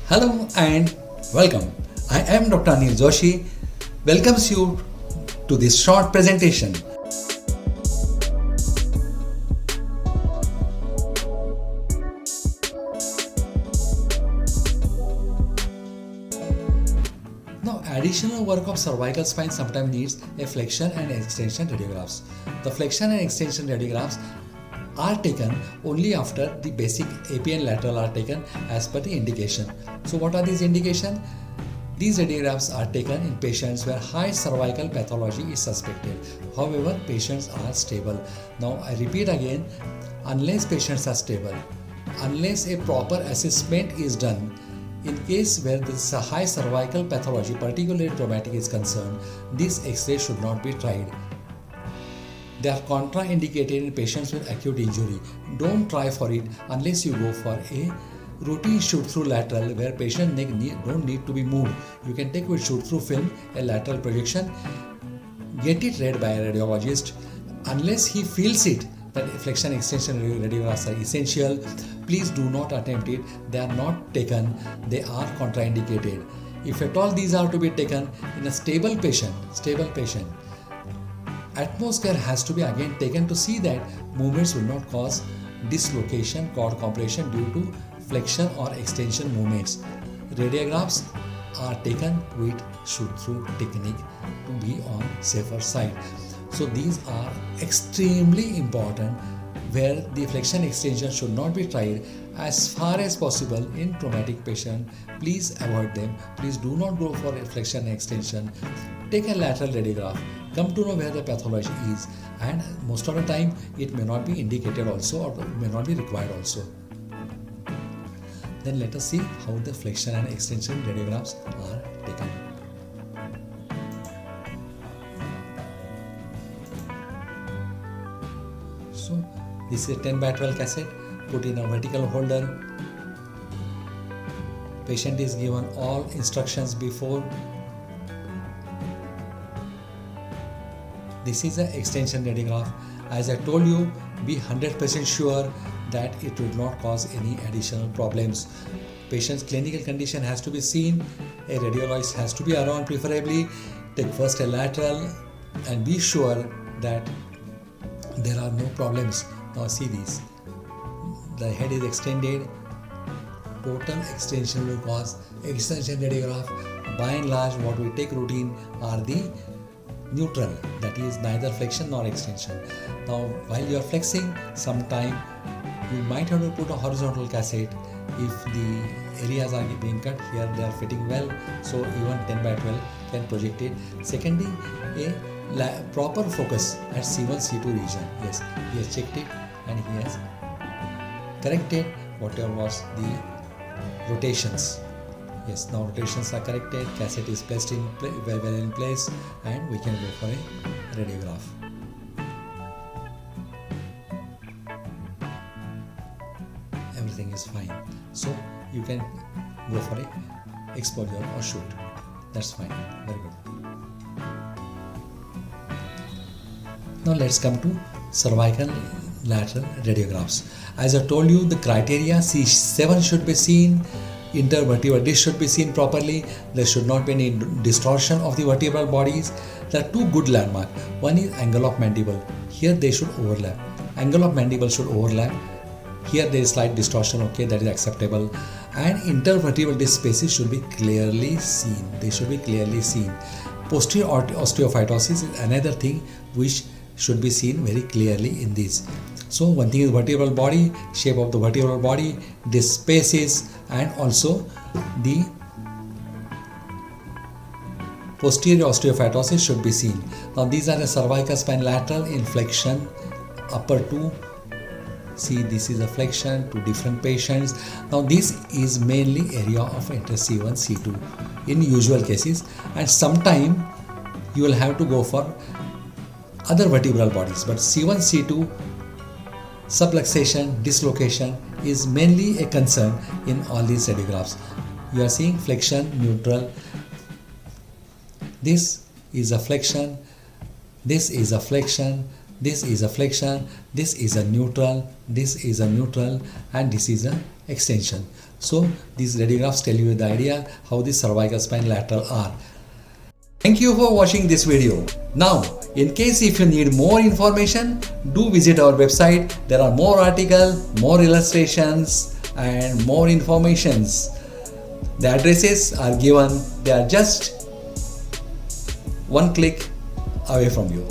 Hello and welcome. I am Dr. Anil Joshi. Welcomes you to this short presentation. Now, additional work of cervical spine sometimes needs a flexion and extension radiographs. The flexion and extension radiographs are taken only after the basic AP and lateral are taken as per the indication. So what are these indications? These radiographs are taken in patients where high cervical pathology is suspected. However, patients are stable. Now I repeat again, unless patients are stable, unless a proper assessment is done, in case where this high cervical pathology, particularly traumatic, is concerned, this X-ray should not be tried. They are contraindicated in patients with acute injury. Don't try for it unless you go for a routine shoot-through lateral where patient neck don't need to be moved. You can take with shoot-through film a lateral projection, get it read by a radiologist. Unless he feels it that flexion extension radiographs are essential, please do not attempt it. They are not taken. They are contraindicated. If at all these are to be taken in a stable patient, utmost care has to be again taken to see that movements will not cause dislocation, cord compression due to flexion or extension movements. Radiographs are taken with shoot-through technique to be on safer side. So these are extremely important where the flexion extension should not be tried as far as possible in traumatic patient. Please avoid them. Please do not go for a flexion extension. Take a lateral radiograph. Come to know where the pathology is, and most of the time it may not be indicated also or may not be required also. Then let us see how the flexion and extension radiographs are taken. So this is a 10x12 cassette put in a vertical holder. Patient is given all instructions before. This is an extension radiograph. As I told you, be 100% sure that it will not cause any additional problems. Patient's clinical condition has to be seen. A radiologist has to be around preferably. Take first a lateral and be sure that there are no problems. Now see these. The head is extended. Total extension will cause extension radiograph. By and large, what we take routine are the neutral, that is neither flexion nor extension. Now while you are flexing, sometime you might have to put a horizontal cassette if the areas are being cut. Here they are fitting well, so even 10x12 can project it. Secondly, a proper focus at C1 C2 region. Yes, he has checked it and he has corrected whatever was the rotations. Yes, now rotations are corrected, cassette is placed in well in place, and we can go for a radiograph. Everything is fine. So you can go for a exposure or shoot. That's fine. Very good. Now let's come to cervical lateral radiographs. As I told you, the criteria C7 should be seen. Intervertebral disc should be seen properly. There should not be any distortion of the vertebral bodies. There are two good landmarks. One is angle of mandible. Here they should overlap. Angle of mandible should overlap. Here there is slight distortion. Okay, that is acceptable. And intervertebral disc spaces should be clearly seen. They should be clearly seen. Posterior osteophytosis is another thing which should be seen very clearly in these. So one thing is vertebral body, shape of the vertebral body, disc spaces, and also the posterior osteophytosis should be seen. Now these are the cervical spine lateral in flexion, upper two. See, this is a flexion to different patients. Now this is mainly area of interest C1, C2 in usual cases, and sometime you will have to go for other vertebral bodies, but C1, C2 subluxation, dislocation is mainly a concern in all these radiographs. You are seeing flexion, neutral. This is a flexion, this is a flexion, this is a flexion, this is a neutral, this is a neutral, and this is a extension. So these radiographs tell you the idea how the cervical spine lateral are. Thank you for watching this video. Now, in case if you need more information, do visit our website. There are more articles, more illustrations and more informations. The addresses are given. They are just one click away from you.